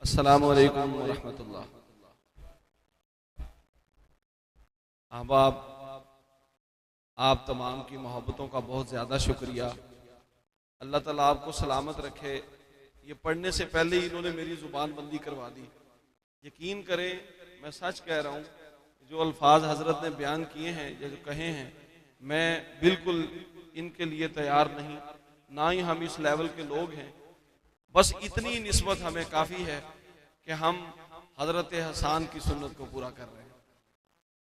अस्सलामु अलैकुम वरहमतुल्लाह। अहबाब, आप तमाम की मोहब्बतों का बहुत ज़्यादा शुक्रिया। अल्लाह ताला आपको सलामत रखे। ये पढ़ने से पहले ही इन्होंने मेरी ज़ुबान बंदी करवा दी। यकीन करें, मैं सच कह रहा हूँ, जो अल्फाज हज़रत ने बयान किए हैं या जो कहे हैं, मैं बिल्कुल इनके लिए तैयार नहीं, ना ही हम इस लेवल के लोग हैं। बस इतनी निस्बत हमें काफ़ी है कि हम हज़रत हसन की सुन्नत को पूरा कर रहे हैं।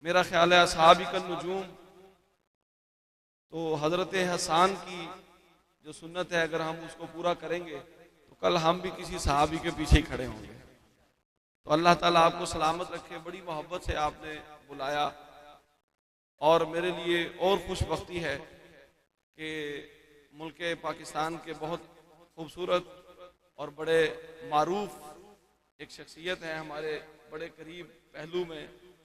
मेरा ख्याल है असहाबिकन नुजूम, तो हज़रत हसन की जो सुन्नत है, अगर हम उसको पूरा करेंगे तो कल हम भी किसी सहाबी के पीछे ही खड़े होंगे। तो अल्लाह ताला आपको सलामत रखे। बड़ी मोहब्बत से आपने बुलाया और मेरे लिए और खुशबख्ती है कि मुल्क पाकिस्तान के बहुत खूबसूरत और बड़े मारूफ एक शख्सियत है, हमारे बड़े करीब पहलू में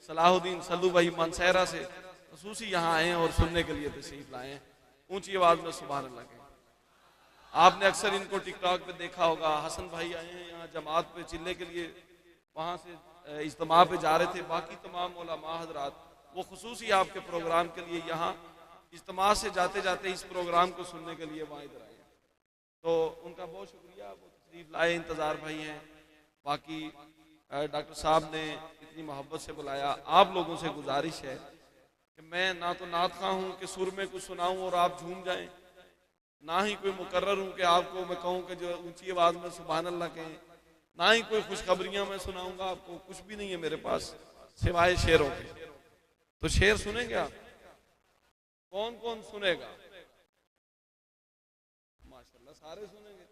सलाहुद्दीन सल्लू भाई मानसहरा से खसूसी यहाँ आए हैं और सुनने के लिए तशरीफ लाए हैं। ऊंची आवाज में सुभान अल्लाह कहें। आपने अक्सर इनको टिकटॉक पे देखा होगा। हसन भाई आए हैं यहाँ जमात पे चिल्ले के लिए, वहाँ से इज्तिमा पे जा रहे थे। बाकी तमाम उलमा हजरात वो खुसूसी आपके प्रोग्राम के लिए यहाँ इज्तिमा से जाते जाते इस प्रोग्राम को सुनने के लिए वहाँ इधर आए हैं। तो उनका बहुत शुक्रिया, वो तशरीफ लाए। इंतज़ार भाई हैं। बाकी डॉक्टर साहब ने इतनी मोहब्बत से बुलाया। आप लोगों से गुजारिश है कि मैं ना तो नात खां हूँ कि सुर में कुछ सुनाऊँ और आप झूम जाएं, ना ही कोई मुकर्रर हूँ कि आपको मैं कहूँ कि जो ऊंची आवाज़ में सुभान अल्लाह कहें, ना ही कोई खुशखबरियाँ मैं सुनाऊंगा आपको। कुछ भी नहीं है मेरे पास सिवाय शेरों के। तो शेर सुनेंगे आप? कौन कौन सुनेगा? माशाल्लाह सारे सुनेंगे।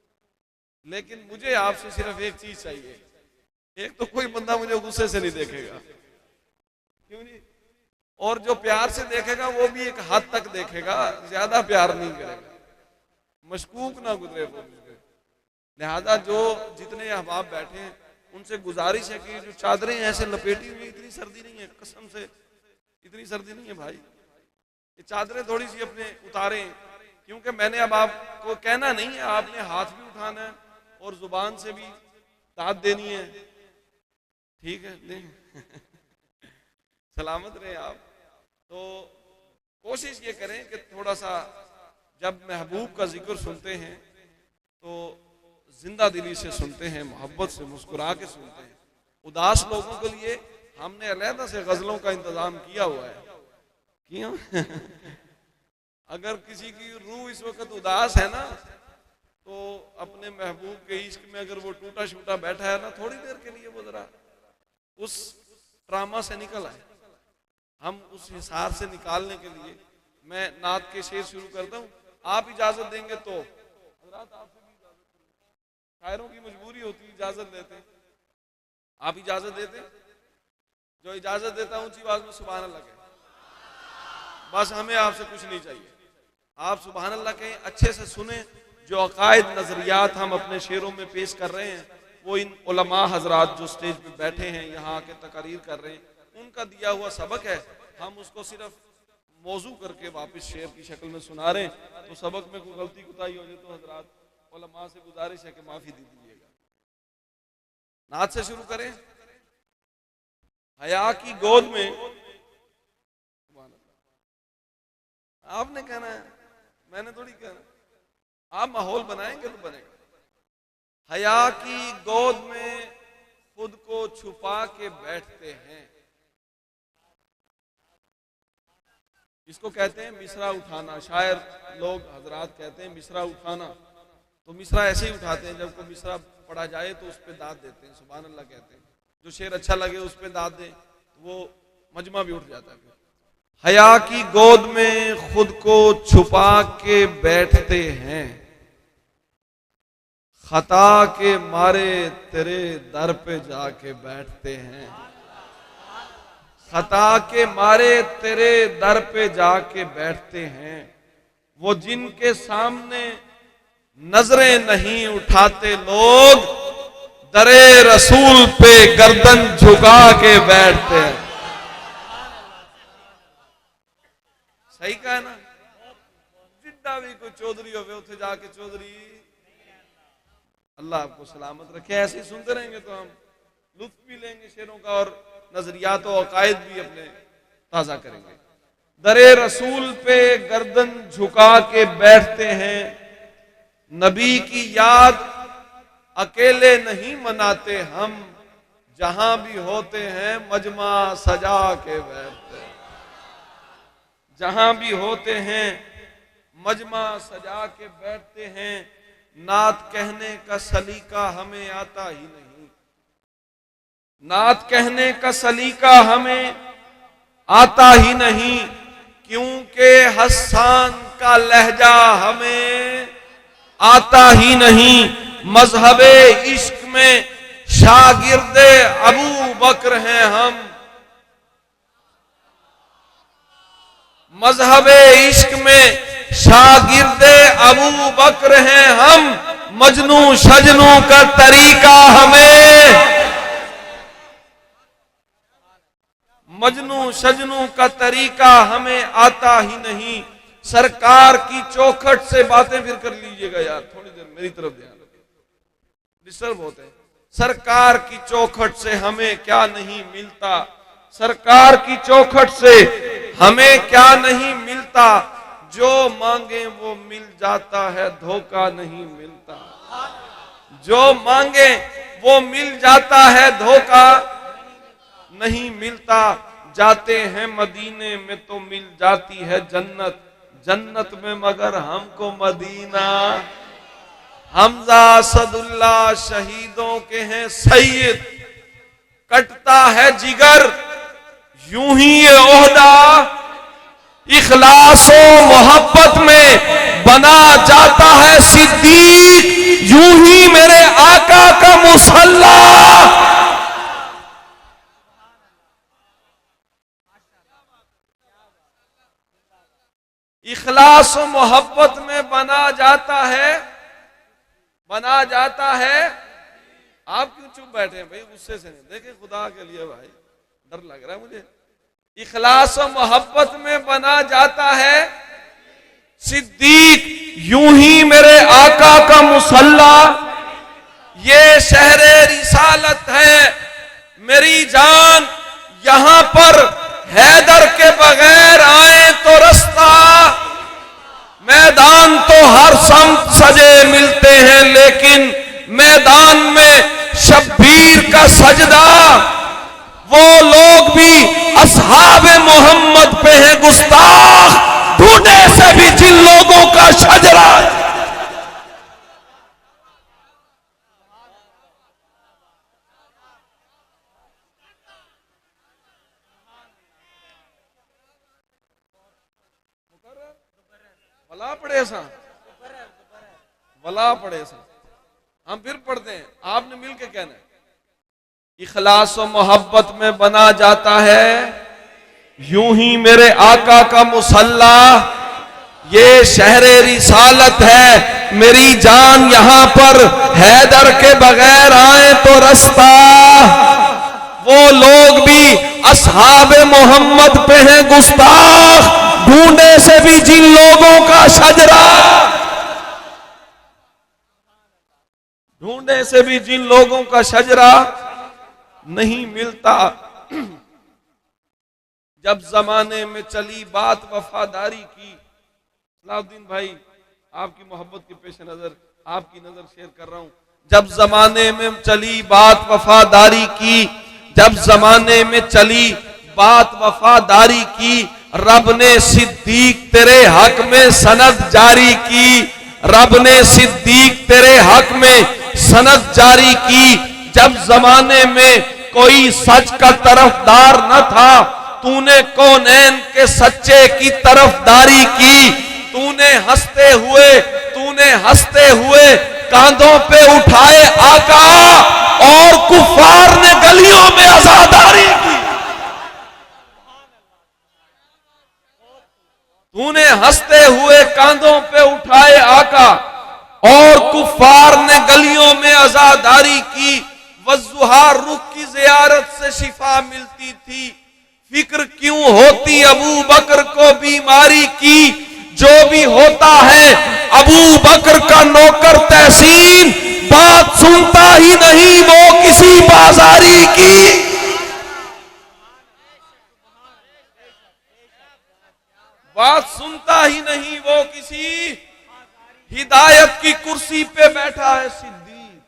लेकिन मुझे आपसे सिर्फ एक चीज चाहिए। एक तो कोई बंदा मुझे गुस्से से नहीं देखेगा, क्यों नहीं? और जो प्यार से देखेगा वो भी एक हद तक देखेगा, ज्यादा प्यार नहीं करेगा, मशकूक ना गुजरे वो मुझे। लिहाजा जो जितने अहबाब बैठे हैं उनसे गुजारिश है कि जो चादरें ऐसे लपेटी हुई, इतनी सर्दी नहीं है, कसम से इतनी सर्दी नहीं है भाई। ये चादरें थोड़ी सी अपने उतारें, क्योंकि मैंने अब आपको कहना नहीं है, आपने हाथ भी उठाना है और जुबान से भी दाद देनी है। ठीक है, दें सलामत रहे आप। तो कोशिश ये करें कि थोड़ा सा जब महबूब का जिक्र सुनते हैं तो जिंदा दिली से सुनते हैं, मोहब्बत से मुस्कुरा के सुनते हैं। उदास लोगों के लिए हमने अलहदा से गजलों का इंतजाम किया हुआ है। क्यों अगर किसी की रूह इस वक्त उदास है ना, तो अपने महबूब के इश्क में अगर वो टूटा शूटा बैठा है ना, थोड़ी देर के लिए वो जरा उस ट्रामा से निकल आए। हम उस हिसार से निकालने के लिए मैं नात के शेर शुरू करता हूँ। आप इजाजत देंगे तो हजरात, आपसे भी इजाजत, शायरों की मजबूरी होती है, इजाजत देते। आप इजाजत देते? जो इजाजत देता ऊंची आवाज में सुभान अल्लाह कहें। बस हमें आपसे कुछ नहीं चाहिए, आप सुभान अल्लाह कहें, अच्छे से सुने। जो अकायद नजरियात हम अपने शेरों में पेश कर रहे हैं, वो इन उलमा हजरात जो स्टेज पे बैठे हैं, यहाँ आके तकारीर कर रहे हैं, उनका दिया हुआ सबक है। हम उसको सिर्फ मौजू करके वापस शेर की शक्ल में सुना रहे हैं। तो सबक में कोई गलती कुताही हो जाए तो हजरात उलमा से गुजारिश है कि माफी दे दीजिएगा। नात से शुरू करें। हया की गोद में, आपने कहना है, मैंने थोड़ी कहना। आप माहौल बनाएंगे तो बनेगा। हया की गोद में खुद को छुपा के बैठते हैं, इसको कहते हैं मिसरा उठाना। शायर लोग हजरात कहते हैं मिसरा उठाना। तो मिसरा ऐसे ही उठाते हैं, जब कोई मिसरा पढ़ा जाए तो उस पर दाद देते हैं, सुभान अल्लाह कहते हैं। जो शेर अच्छा लगे उस पर दाद दें तो वो मजमा भी उठ जाता है। हया की गोद में खुद को छुपा के बैठते हैं, खता के मारे तेरे दर पे जाके बैठते हैं, खता के मारे तेरे दर पे जाके बैठते हैं। वो जिनके सामने नजरें नहीं उठाते लोग, दरे रसूल पे गर्दन झुका के बैठते हैं। सही कहा ना? जिद्दा भी कोई चौधरी हो उसे जाके चौधरी अल्लाह आपको सलामत रखे। ऐसे ही सुनते रहेंगे तो हम लुत्फ भी लेंगे शेरों का और नजरियात और अकायद भी अपने ताजा करेंगे। दरे रसूल पे गर्दन झुका के बैठते हैं, नबी की याद अकेले नहीं मनाते हम, जहां भी होते हैं मजमा सजा के बैठते हैं। जहां भी होते हैं मजमा सजा के बैठते हैं, नात कहने का सलीका हमें आता ही नहीं। नात कहने का सलीका हमें आता ही नहीं, क्योंकि हस्सान का लहजा हमें आता ही नहीं। मजहबे इश्क में शागिर्दे अबू बकर हैं हम, मजहबे इश्क में शागिर्दे अबू बकर हैं हम, मजनू शजनू का तरीका हमें, मजनू शजनू का तरीका हमें आता ही नहीं। सरकार की चौखट से बातें फिर कर लीजिएगा यार, थोड़ी देर मेरी तरफ ध्यान रखिए, डिस्टर्ब होते हैं। सरकार की चौखट से हमें क्या नहीं मिलता, सरकार की चौखट से हमें क्या नहीं मिलता, जो मांगे वो मिल जाता है, धोखा नहीं मिलता। जो मांगे वो मिल जाता है, धोखा नहीं मिलता। जाते हैं मदीने में तो मिल जाती है जन्नत, जन्नत में मगर हमको मदीना। हमजा सदुल्ला शहीदों के हैं सैयद, कटता है जिगर यूं ही ये ओहदा, इखलासो मोहब्बत में बना जाता है सिद्दीक, यूं ही मेरे आका का मुसल्ला। इखलास और मोहब्बत में बना जाता है, बना जाता है। आप क्यों चुप बैठे हैं भाई, गुस्से से नहीं, देखे खुदा के लिए भाई, डर लग रहा है मुझे। इखलास और मोहब्बत में बना जाता है सिद्दीक, यूं ही मेरे आका का मुसल्ला। ये शहरे रिसालत है मेरी जान, यहां पर हैदर के बगैर आए तो रास्ता। मैदान तो हर समत सजे मिलते हैं, लेकिन मैदान में शब्बीर का सजदा। वो लोग भी असहाबे मोहम्मद पे हैं गुस्ताख, ढूंढे से भी जिन लोगों का शजरा। वला पड़े सा, वला पड़े सा। हम फिर पढ़ते हैं, आपने मिलके कहना है। इखलास और मोहब्बत में बना जाता है यूं ही मेरे आका का मुसल्ला। ये शहरे रिसालत है मेरी जान, यहां पर हैदर के बगैर आए तो रास्ता। वो लोग भी असहाबे मोहम्मद पे हैं गुस्ताख, ढूंढे से भी जिन लोगों का शजरा। ढूंढे से भी जिन लोगों का शजरा नहीं मिलता। जब जमाने में चली बात वफादारी की, सलाउद्दीन भाई आपकी मोहब्बत के पेश नजर आपकी नजर शेयर कर रहा हूं। जब जमाने में चली बात वफादारी की, जब जमाने में चली बात वफादारी की, रब ने सिद्दीक तेरे हक में सनद जारी की। रब ने सिद्दीक तेरे हक में सनद जारी की। जब जमाने में कोई सच का तरफदार न था, तूने कौनैन के सच्चे की तरफदारी की। तूने हंसते हुए कांधों पे उठाए आका, और कुफार ने गलियों में आजादारी की। तूने हंसते हुए कांधों पे उठाए आका, और कुफार ने गलियों में आजादारी की। वज़ुहार रुख की ज़ियारत से शिफा मिलती थी, फिक्र क्यों होती अबू बकर को बीमारी की। जो भी होता है अबू बकर का नौकर तहसीन, बात सुनता ही नहीं वो किसी बाजारी की। बात सुनता ही नहीं वो किसी हिदायत की कुर्सी पे बैठा है सिद्दीक।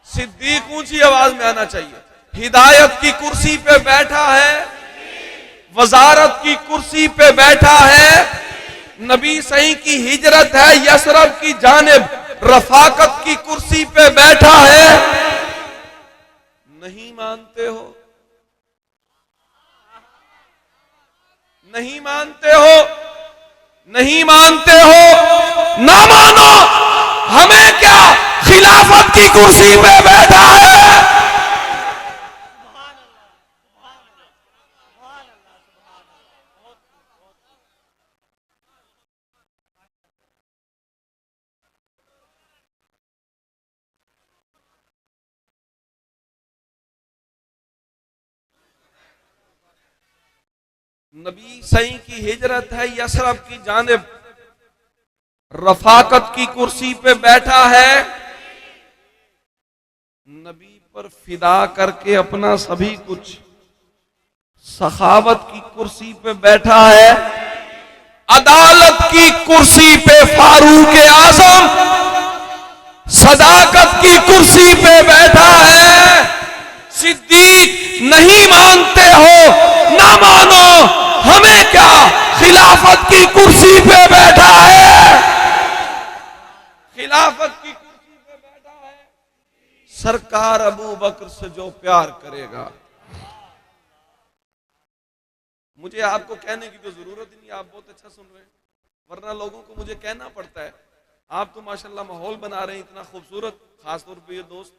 सिद्दीक ऊंची आवाज में आना चाहिए। हिदायत की कुर्सी पे बैठा है, वजारत की कुर्सी पे बैठा है, नबी सही की हिजरत है यसरब की जानिब, रफाकत की कुर्सी पे बैठा है। नहीं मानते हो, नहीं मानते हो, नहीं मानते हो, ना मानो। हमें क्या, खिलाफत की कुर्सी पे बैठा है। नबी सही की हिजरत है यसरब की जानिब, रफाकत की कुर्सी पे बैठा है। नबी पर फिदा करके अपना सभी कुछ सखावत की कुर्सी पे बैठा है। अदालत की कुर्सी पे फारूक आजम, सदाकत की कुर्सी पे बैठा है सिद्दीक। नहीं मानते हो, ना मानो। हमें क्या, खिलाफत की कुर्सी पे बैठा है। खिलाफत की कुर्सी पे बैठा है। सरकार अबू बकर से जो प्यार करेगा, मुझे आपको कहने की तो जरूरत ही नहीं, आप बहुत अच्छा सुन रहे हैं, वरना लोगों को मुझे कहना पड़ता है। आप तो माशाल्लाह माहौल बना रहे हैं इतना खूबसूरत, खासतौर पे ये दोस्त।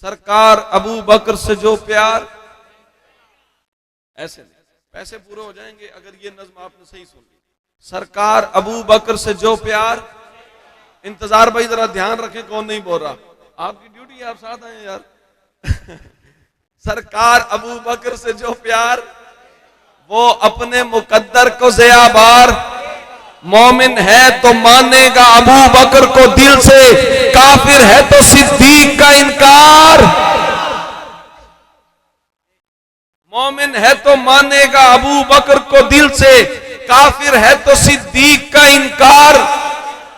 सरकार अबू बकर से जो प्यार, ऐसे नहीं, पैसे पूरे हो जाएंगे अगर ये नज्म आपने सही सुन ली। सरकार अबू बकर से जो प्यार, इंतजार भाई जरा ध्यान रखें कौन नहीं बोल रहा, आपकी ड्यूटी है, आप साथ आए यार। सरकार अबू बकर से जो प्यार, वो अपने मुकद्दर को ज़िया बार। मोमिन है तो मानेगा अबू बकर को दिल से, काफिर है तो सिद्दीक का इनकार। मोमिन है तो मानेगा अबू बकर को दिल से, काफिर है तो सिद्दीक का इनकार।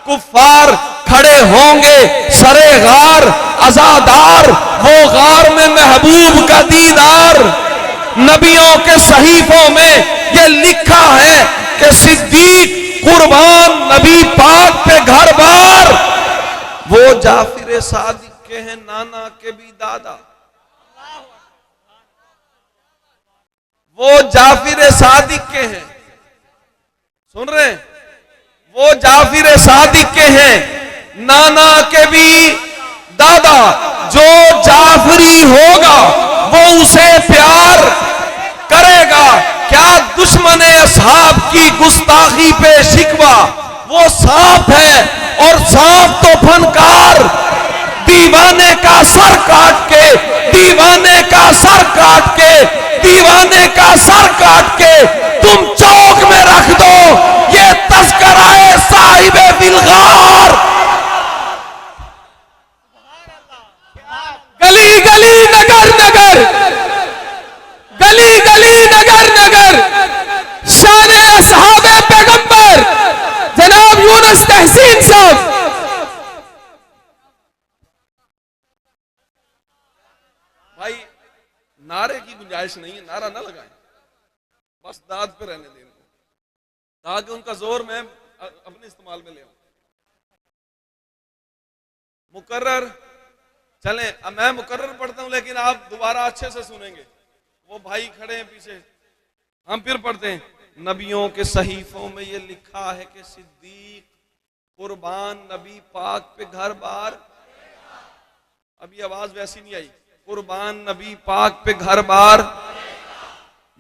कुफ्फार खड़े होंगे सरे गार, अज़ादार वो गार में महबूब का दीदार। नबियों के सहीफों में ये लिखा है कि सिद्दीक कुर्बान नबी पाक पे घर बार। वो जाफिर सादिक के हैं नाना के भी दादा, वो जाफिर सादिक के हैं, सुन रहे हैं, वो जाफिर सादिक के हैं नाना के भी दादा। जो जाफरी होगा वो उसे प्यार करेगा। क्या दुश्मन असहाब की गुस्ताखी पे शिकवा, वो सांप है और सांप तो फनकार। दीवाने का सर काट के, दीवाने का सर काट के, दीवाने का सर काट के तुम चौक में रख दो। ये तस्कराए साहिबे बिलगार। गली गली नगर नगर, गली गली नगर नगर शान असहाबे पैगंबर जनाब यूनुस तहसीन साहब। भाई नारे की गुंजाइश नहीं है, नारा ना लगाएं, बस दाद पे रहने दें इनको, ताकि उनका जोर मैं अपने इस्तेमाल में ले आऊं। मुकर्रर चलें, अब मैं मुकर्रर पढ़ता हूं लेकिन आप दोबारा अच्छे से सुनेंगे। वो भाई खड़े हैं पीछे, हम फिर पढ़ते हैं। नबियों के सहीफों में ये लिखा है कि सिद्दीक कुर्बान नबी पाक पे घर बार। अभी आवाज वैसी नहीं आई। कुर्बान नबी पाक पे घर बार।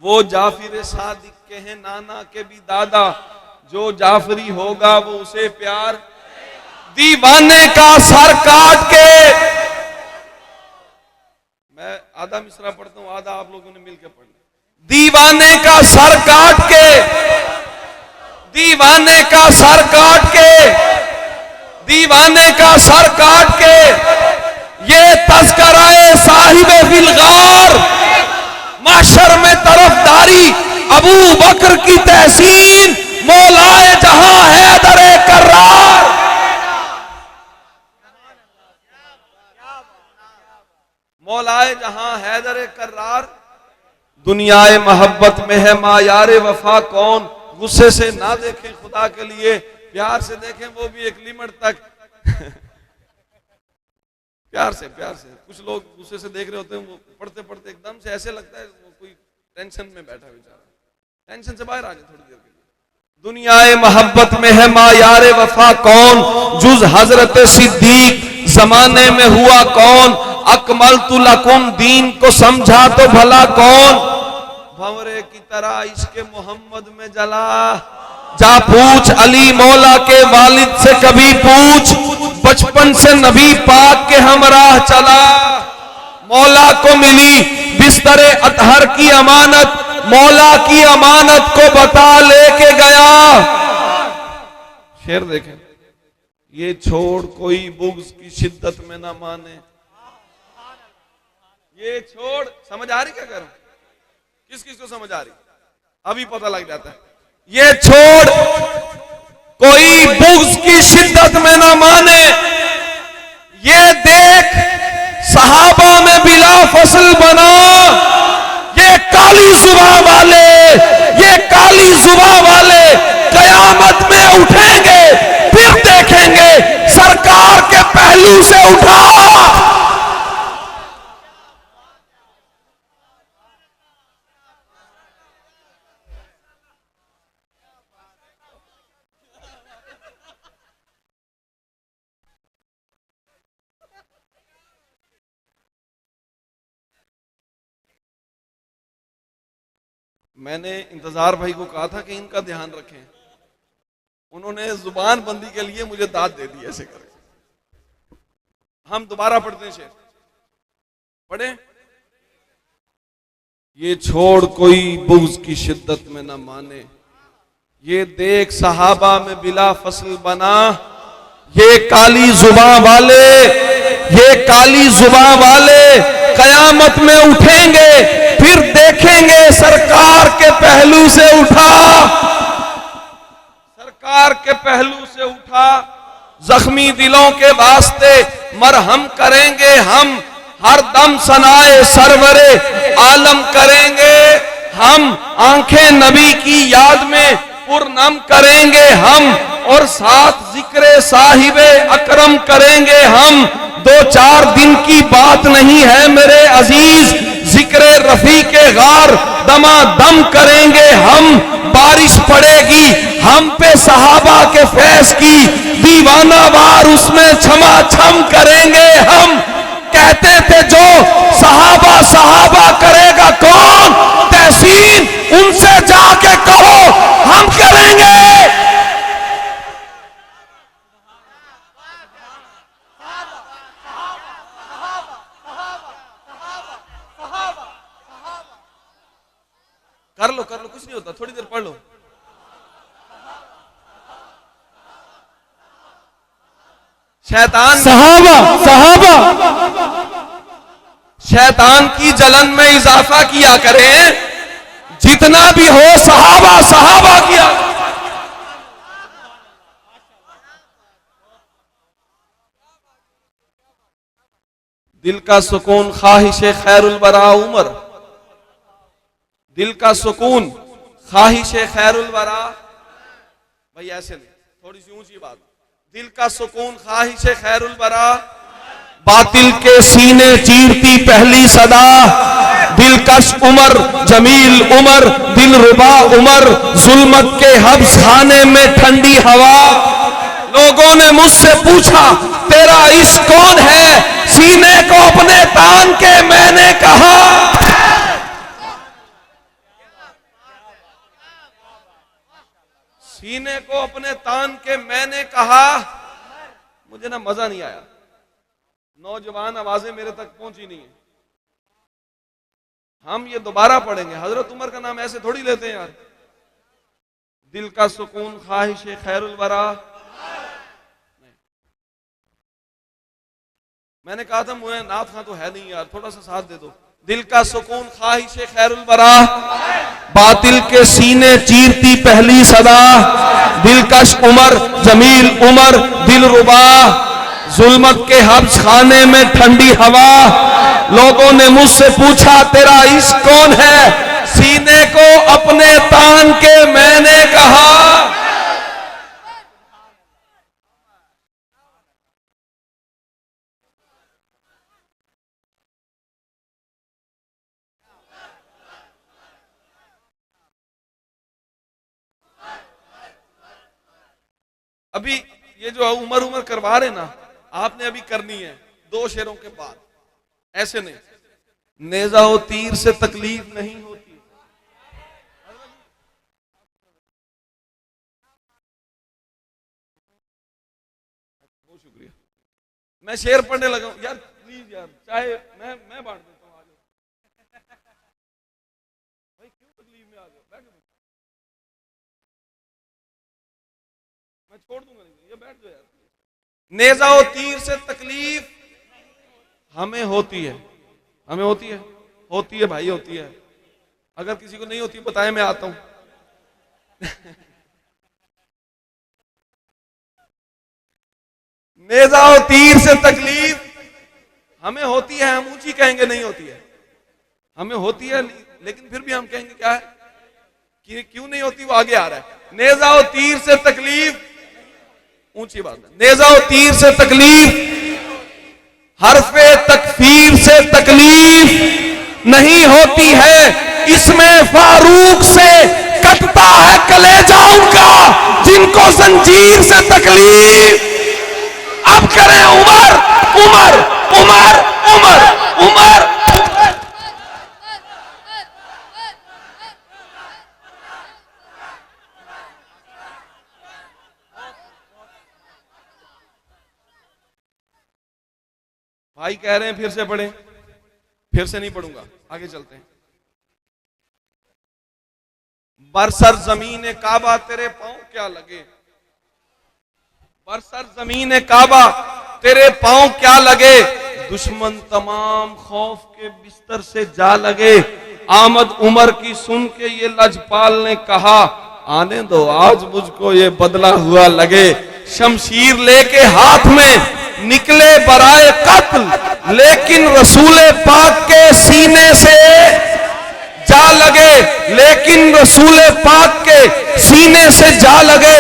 वो जाफिर सादिक के हैं नाना के भी दादा। जो जाफरी होगा वो उसे प्यार। दीवाने का सर काट के, मैं आधा मिसरा पढ़ता हूं, आधा आप लोगों ने मिलकर पढ़ना। दीवाने का सर काट के, दीवाने का सर काट के दीवाने का सर काट के ये तज़किराए साहिबे फिलगार, माशर में तरफदारी अबू बकर की तहसीन, मौलाए जहां हैदरे कर्रार। मौलाए जहां हैदरे कर्रार, दुनियाए मोहब्बत में है मायारे वफा कौन। गुस्से से ना देखें खुदा के लिए, प्यार से देखें, वो भी एक लिमिट तक। प्यार से कुछ लोग गुस्से से देख रहे होते हैं, वो पढ़ते पढ़ते एकदम से ऐसे लगता है वो कोई टेंशन में बैठा बेचारा, टेंशन से बाहर आ जाए थोड़ी देर के लिए। दुनियाए मोहब्बत में है मायारे वफा कौन, जुज हजरत सिद्दीक जमाने में हुआ कौन। अकमल तु लकुम दीन को समझा तो भला कौन। भंवरे की तरह इश्क मोहम्मद में जला, जा पूछ अली मौला के वालिद से कभी पूछ, बचपन से नबी पाक के हमराह चला। मौला को मिली बिस्तरे अतहर की अमानत, मौला की अमानत को बता लेके गया। शेर देखें, ये छोड़ कोई बुग़्ज़ की शिद्दत में ना माने। ये छोड़, समझ आ रही क्या करूं, किस किस को समझ आ रही, अभी पता लग जाता है। ये छोड़ कोई बुग़्ज़ की शिद्दत में ना माने, ये देख सहाबा में बिला फसल बना। ये काली जुबां वाले, ये काली जुबां वाले कयामत में उठेंगे, फिर देखेंगे सरकार के पहलू से उठा। मैंने इंतजार भाई को कहा था कि इनका ध्यान रखें, उन्होंने जुबान बंदी के लिए मुझे दाद दे दी ऐसे करके। हम दोबारा पढ़ते हैं शेर, पढ़े। ये छोड़ कोई बुग़्ज़ की शिद्दत में न माने, ये देख सहाबा में बिला फसल बना। ये काली जुबां वाले, ये काली जुबां वाले कयामत में उठेंगे, फिर देखेंगे सरकार के पहलू से उठा। सरकार के पहलू से उठा, जख्मी दिलों के वास्ते मरहम करेंगे हम, हर दम सनाए सरवरे आलम करेंगे हम। आंखें नबी की याद में पुरनम करेंगे हम, और साथ जिक्र साहिबे अकरम करेंगे हम। 2-4 दिन की बात नहीं है मेरे अजीज, जिक्र रफी के गार दमादम करेंगे हम। बारिश पड़ेगी हम पे सहाबा के फैज की, दीवाना वार उसमें छमा छम करेंगे हम। कहते थे जो सहाबा सहाबा करेगा कौन, तहसीन उनसे जाके कहो हम करेंगे। कर लो कुछ नहीं होता, थोड़ी देर पढ़ लो। शैतान सहाबा शैतान की जलन में इजाफा किया करें, जितना भी हो सहाबा सहाबा किया। दिल का सुकून ख्वाहिश खैरुल वरा उमर, दिल का सुकून ख्वाहिश खैरुल वरा। भाई ऐसे नहीं, थोड़ी सी ऊंची बात। दिल का सुकून ख्वाहिश खैरुल वरा, बातिल के सीने चीरती पहली सदा। दिलकश उमर जमील उमर दिलरुबा उमर, जुल्मत के हब्स खाने में ठंडी हवा। लोगों ने मुझसे पूछा तेरा इश्क कौन है, सीने को अपने तान के मैंने कहा। सीने को अपने तान के मैंने कहा। मुझे ना मजा नहीं आया, नौजवान आवाजें मेरे तक पहुंची नहीं है। हम ये दोबारा पढ़ेंगे, हजरत उमर का नाम ऐसे थोड़ी लेते हैं यार। दिल का सुकून ख्वाहिश खैरुल वरा, मैंने कहा था मुझे नात खां तो है नहीं यार, थोड़ा सा साथ दे दो। दिल का सुकून ख्वाहिश खैरुल बरा, बातिल के सीने चीरती पहली सदा, दिलकश उमर जमील उमर दिल रुबा, जुल्मत के हब्स खाने में ठंडी हवा, लोगों ने मुझसे पूछा तेरा इश्क कौन है, सीने को अपने तान के मैंने कहा। अभी ये जो उमर उमर करवा रहे ना, आपने अभी करनी है 2 शेरों के बाद, ऐसे नहीं। नेजा व तीर से तकलीफ नहीं होती। बहुत शुक्रिया। मैं शेर पढ़ने लगा हूं यार, प्लीज यार, चाहे मैं बांट देता हूं। आ जाओ भाई, क्यों तकलीफ में आ जाओ, बैठो। मैं छोड़ दूंगा, नहीं ये बैठ जाओ यार। नेजा व तीर से तकलीफ हमें होती है, हमें होती है, होती है भाई, होती है। अगर किसी को नहीं होती बताए, मैं आता हूं। नेजा व तीर से तकलीफ हमें होती है, हम ऊंची कहेंगे नहीं होती है, हमें होती है, लेकिन फिर भी हम कहेंगे क्या है कि क्यों नहीं होती, वो आगे आ रहा है। नेजा व तीर से तकलीफ ऊंची बात है। नेजा व तीर से तकलीफ, हरफे तकफीर से तकलीफ नहीं होती है, इसमें फारूक से कटता है कलेजा उनका, जिनको जंजीर से तकलीफ। अब करें उमर उमर उमर उमर उमर। भाई कह रहे हैं फिर से पढ़ें, फिर से नहीं पढ़ूंगा, आगे चलते हैं। बरसर जमीन काबा तेरे पांव क्या लगे, बरसर जमीन काबा तेरे पांव क्या लगे, दुश्मन तमाम खौफ के बिस्तर से जा लगे। आमद उमर की सुन के ये लजपाल ने कहा, आने दो आज मुझको ये बदला हुआ लगे। शमशीर लेके हाथ में निकले बराए कत्ल, लेकिन रसूले पाक के सीने से जा लगे, लेकिन रसूले पाक के सीने से जा लगे।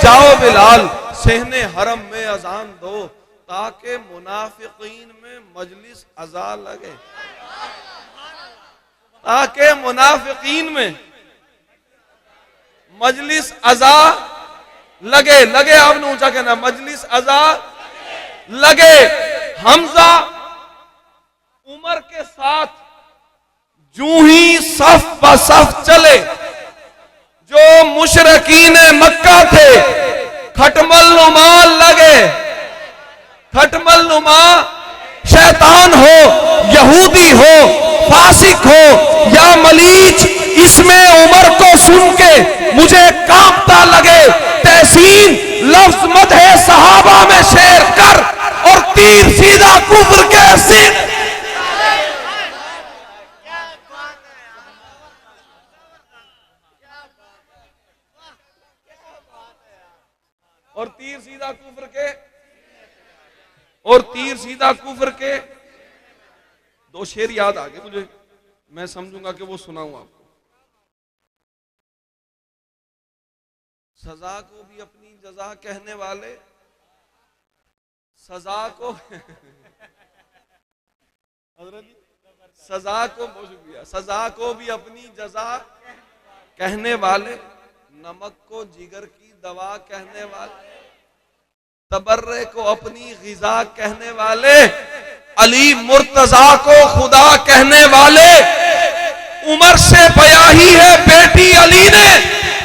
जाओ बिलाल सहने हरम में अजान दो, ताकि मुनाफिकीन में मजलिस अजा लगे, ताकि मुनाफिकीन में मजलिस अजा लगे। लगे आपने ऊंचा कहना, मजलिस अजा लगे। हमजा उमर के साथ जूं ही सफ ब सफ चले, जो मुशरकीन मक्का थे खटमल नुमा लगे। खटमल नुमा शैतान हो, यहूदी हो, फासिक हो या मलीच, इसमें उमर को सुन के मुझे कांपता लगे। तहसीन लफ्ज मत है सहाबा में शेर कर, और तीर सीधा कुफ्र के सीने, और तीर सीधा कुफ्र के, और तीर सीधा कुफ्र के। 2 शेर याद आ गए मुझे, मैं समझूंगा कि वो सुनाऊं आपको। सजा को भी अपनी जजा कहने वाले, सजा को सजा को, बहुत शुक्रिया, सजा को भी अपनी जजा कहने वाले, नमक को जिगर की दवा कहने वाले, तबर्रे को अपनी गिजा कहने वाले, अली मुर्तजा को खुदा कहने वाले। उमर से बयाही है बेटी अली ने,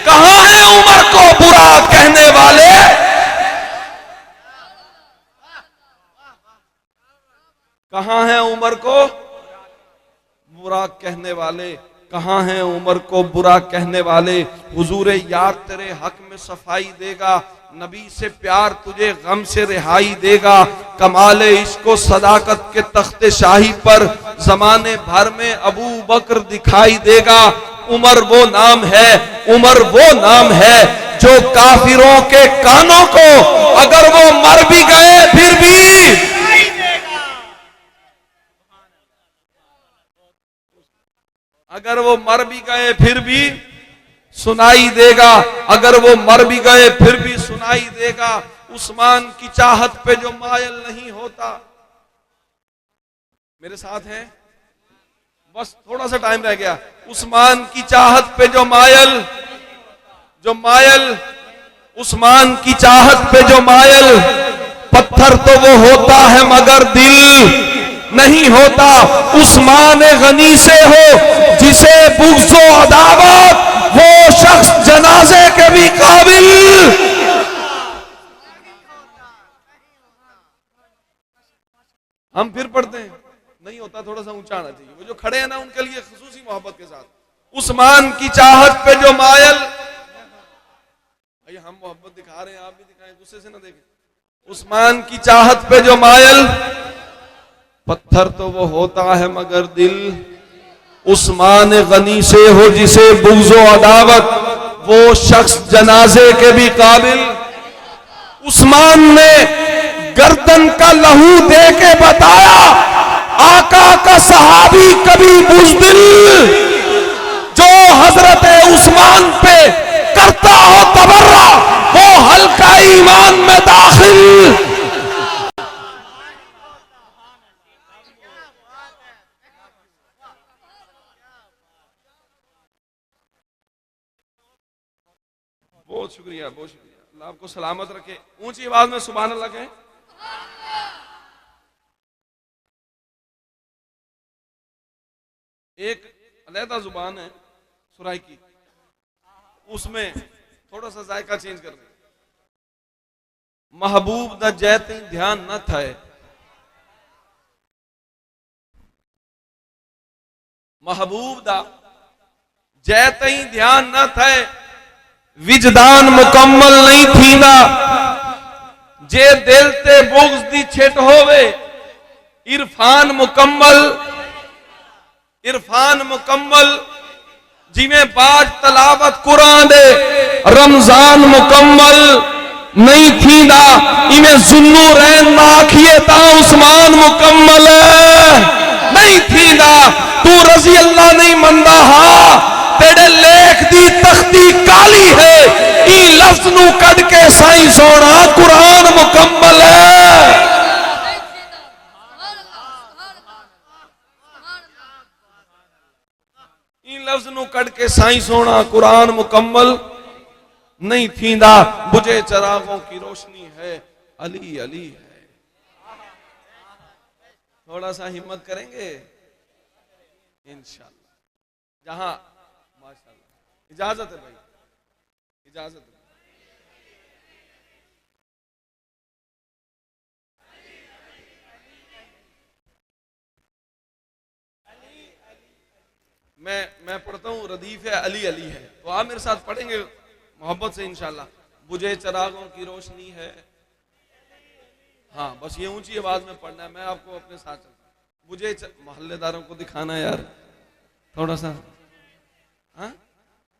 कहां है उमर को बुरा कहने वाले। कहां है उमर को बुरा कहने वाले, कहां है उमर को बुरा कहने वाले। हुजूर यार तेरे हक में सफाई देगा, नबी से प्यार तुझे गम से रिहाई देगा। कमाले इश्को सदाकत के तख्ते शाही पर जमाने भर में अबू बकर दिखाई देगा। उमर वो नाम है, उमर वो नाम है जो काफिरों के कानों को अगर वो मर भी गए फिर भी अगर वो मर भी गए फिर भी सुनाई देगा। अगर वो मर भी गए फिर भी सुनाई देगा। उस्मान की चाहत पे जो मायल नहीं होता, मेरे साथ हैं, बस थोड़ा सा टाइम रह गया। उस्मान की चाहत पे जो मायल उस्मान की चाहत पे जो मायल, पत्थर तो वो होता है मगर दिल नहीं होता। उस्मान गनी से हो जिसे बुग़्ज़ो अदावत, वो शख्स जनाजे के भी काबिल। हम फिर पढ़ते हैं, नहीं होता, थोड़ा सा ऊंचा आना चाहिए। वो जो खड़े हैं ना उनके लिए खुसूसी मोहब्बत के साथ, उस्मान की चाहत पे जो मायल, हम मोहब्बत दिखा रहे हैं, आप भी दिखाएं, गुस्से से ना देखें। उस्मान की चाहत पे जो मायल, पत्थर तो वो होता है मगर दिल। उस्मान गनी से हो जिसे बुग़्ज़ो अदावत, वो शख्स जनाजे के भी काबिल। उस्मान ने गर्दन का लहू दे के बताया, आका का सहाबी कभी बुज़दिल, जो हजरत उस्मान पे करता हो तबर्रा, वो हल्का ईमान में दाखिल। बहुत शुक्रिया, बहुत शुक्रिया। अल्लाह आपको सलामत रखे। ऊंची आवाज में सुभान अल्लाह कहें। एक अलहदा जुबान है सुराई की, उसमें थोड़ा सा जायका चेंज कर रहे। महबूब दा जैते ध्यान न था, महबूब दा जैते ध्यान न था, विजदान मुकम्मल नहीं थींदा। जे दिल ते बुग़्ज़ दी छिट होवे, इरफान मुकम्मल जिमें बाज तलावत कुरान दे, रमजान मुकम्मल नहीं थींदा। इमें जुन्नू रैन ना आखिए ता उस्मान मुकम्मल नहीं थींदा। तू रजी अल्लाह नहीं मंदा हा, तेरे लेख दी तख्ती काली है। ई लफ्ज नू कढ़ के साईं सोना कुरान मुकम्मल है। ई लफ्ज नू कढ़ के साईं सोना कुरान मुकम्मल नहीं थींदा। बुझे चरागों की रोशनी है, अली अली है। थोड़ा सा हिम्मत करेंगे इंशाअल्लाह। जहां माशाअल्लाह, इजाजत है भाई, इजाजत है। मैं पढ़ता हूँ, रदीफ है अली अली है, तो आप मेरे साथ पढ़ेंगे मोहब्बत से इंशाअल्लाह। बुझे चरागों की रोशनी है, हाँ बस ये ऊंची आवाज में पढ़ना है। मैं आपको अपने साथ चलता हूँ। बुझे मोहल्लेदारों को दिखाना यार थोड़ा सा, हाँ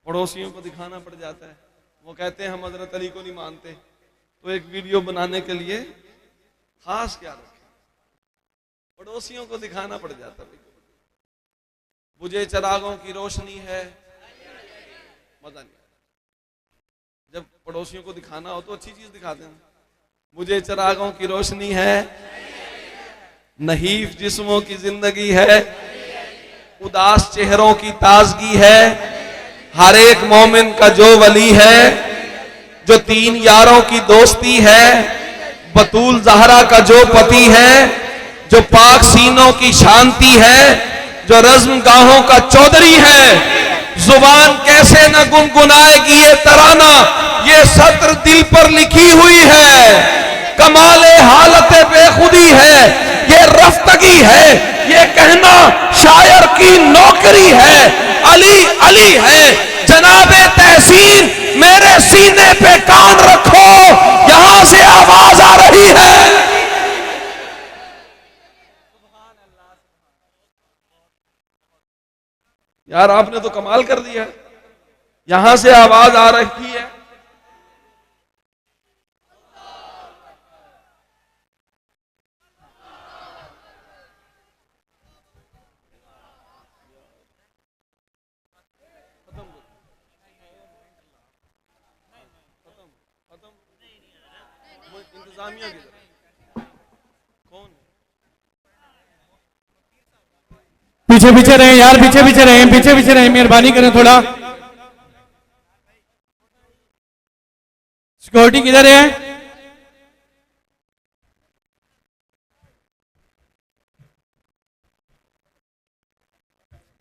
पड़ोसियों को दिखाना पड़ जाता है। वो कहते हैं हम हजरत अली को नहीं मानते, तो एक वीडियो बनाने के लिए खास क्या रखें, पड़ोसियों को दिखाना पड़ जाता है। बुझे चरागों की रोशनी है, मजा नहीं आता। जब पड़ोसियों को दिखाना हो तो अच्छी चीज दिखाते हैं। मुझे चरागों की रोशनी है, नहीफ जिस्मों की जिंदगी है, उदास चेहरों की ताजगी है। हर एक मोमिन का जो वली है, जो तीन यारों की दोस्ती है, बतूल जहरा का जो पति है, जो पाक सीनों की शांति है, जो रज़्म गाहों का चौधरी है। जुबान कैसे न गुनगुनाएगी ये तराना, ये सत्र दिल पर लिखी हुई है। कमाले हालत बेखुदी है, ये रफ्तगी है, ये कहना शायर की नौकरी है। अली अली है जनाबे तहसीन मेरे सीने पे कान रखो, यहां से आवाज आ रही है। यार आपने तो कमाल कर दिया, यहां से आवाज आ रही है। इंतजामिया की तरफ कौन पीछे पीछे रहे यार, पीछे पीछे रहे, पीछे पीछे रहे, मेहरबानी करें थोड़ा। सिक्योरिटी किधर है?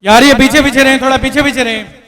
यार ये पीछे पीछे रहे, थोड़ा पीछे पीछे रहे।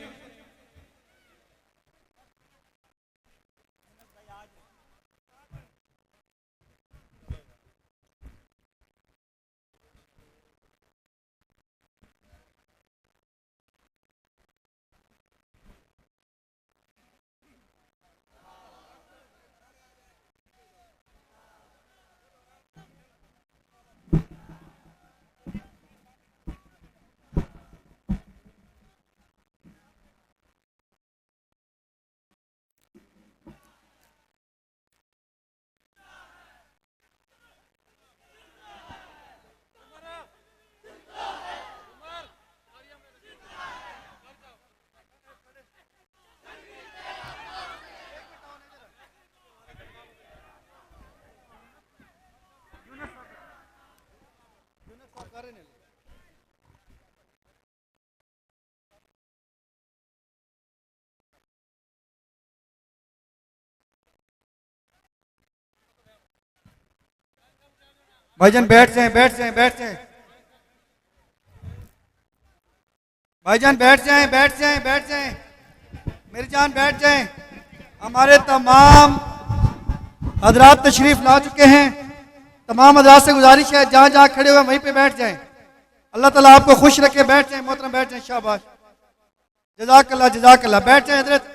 भाईजान बैठ जाएं, बैठ जाएं, बैठ जाएं। भाईजान बैठ जाएं, बैठ जाएं, बैठ जाएं। मेरी जान बैठ जाएं। हमारे तमाम हजरात तशरीफ ला चुके हैं। तमाम हजरात से गुजारिश है जहां जहां खड़े हुए वहीं पे बैठ जाएं। अल्लाह ताला आपको खुश रखे। बैठ जाएं मोहतरम, बैठ जाएं। शाबाश, जज़ाकल्लाह, जज़ाकल्लाह। बैठ जाएं हजरत।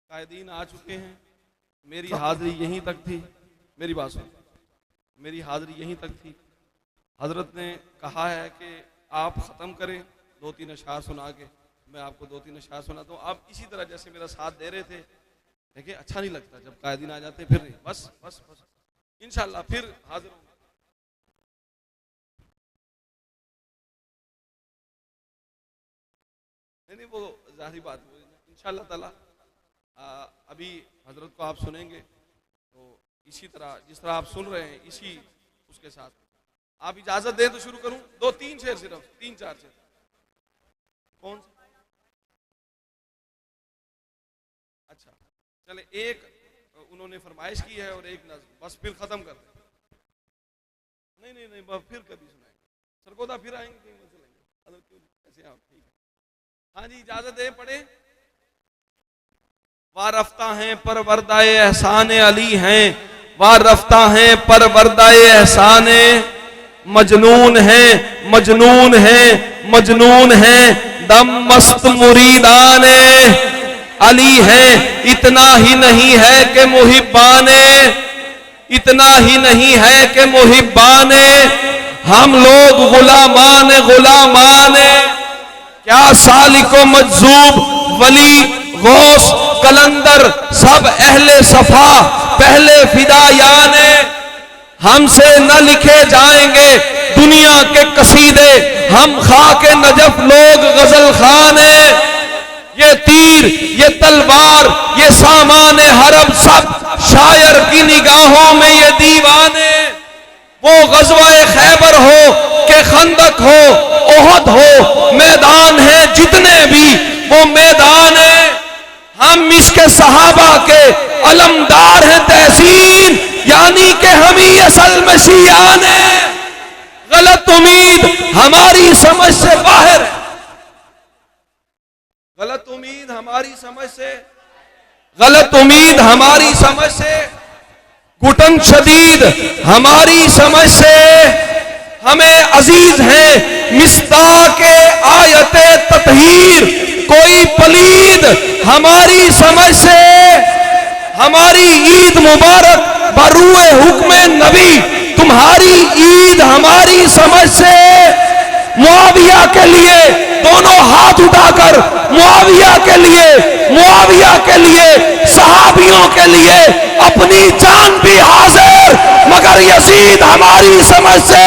कायदीन आ चुके हैं। मेरी हाजिरी यहीं तक थी। मेरी बात सुन, मेरी हाजिरी यहीं तक थी। हजरत ने कहा है कि आप ख़त्म करें 2-3 अशआर सुना के, मैं आपको 2-3 अशआर सुनाता हूँ। आप इसी तरह जैसे मेरा साथ दे रहे थे, देखिए अच्छा नहीं लगता जब कायदीन आ जाते हैं। फिर नहीं, बस बस बस इंशाल्लाह फिर हाजिर हूँ। नहीं वो जाहिर बात, इंशाल्लाह ताला अभी हजरत को आप सुनेंगे तो इसी तरह जिस तरह आप सुन रहे हैं इसी उसके साथ आप इजाजत दें तो शुरू करूं। 2-3 शेर, सिर्फ 3-4 शेर। कौन सा? अच्छा चले, एक उन्होंने फरमाइश की है और एक नज़्म, बस फिर खत्म कर दें। नहीं नहीं नहीं, फिर कभी सुनाएंगे सरगोदा, फिर आएंगे कहीं मत चलेंगे। ऐसे आप ठीक है। हाँ जी इजाजत दे, पढ़े। वारफ्ता हैं परवरदाए एहसान अली हैं, वारफ्ता हैं परवरदाए एहसान, मजनून है मजनून है मजनून है, दम मस्त मुरीदान अली है। इतना ही नहीं है कि मुहिब्बान, इतना ही नहीं है कि मुहिब्बान, हम लोग गुलामान गुलामान। क्या सालिको मजजूब वली गौस कलंदर सब अहले सफा पहले फिदायान, हमसे न लिखे जाएंगे दुनिया के कसीदे, हम खाके नजफ लोग गजल खान। ये तीर ये तलवार ये सामान हरब सब शायर की निगाहों में ये दीवाने। वो गज़वाए खैबर हो के खंदक हो ओहद हो, मैदान है जितने भी वो मैदान है। हम इसके सहाबा के अलमदार हैं तहसीन, यानी कि हम ही असल में शियान है। गलत उम्मीद हमारी समझ से बाहर है, गलत उम्मीद हमारी समझ से, गलत उम्मीद हमारी समझ से घुटन शदीद हमारी समझ से हमें अजीज हैं मिस्ता के आयते ततहीर। कोई पलीद हमारी समझ से हमारी ईद मुबारक बरूए हुक्म नबी। तुम्हारी ईद हमारी समझ से मुआविया के लिए दोनों हाथ उठाकर मुआविया के लिए सहाबियों के लिए अपनी जान भी हाजिर, मगर यजीद हमारी समझ से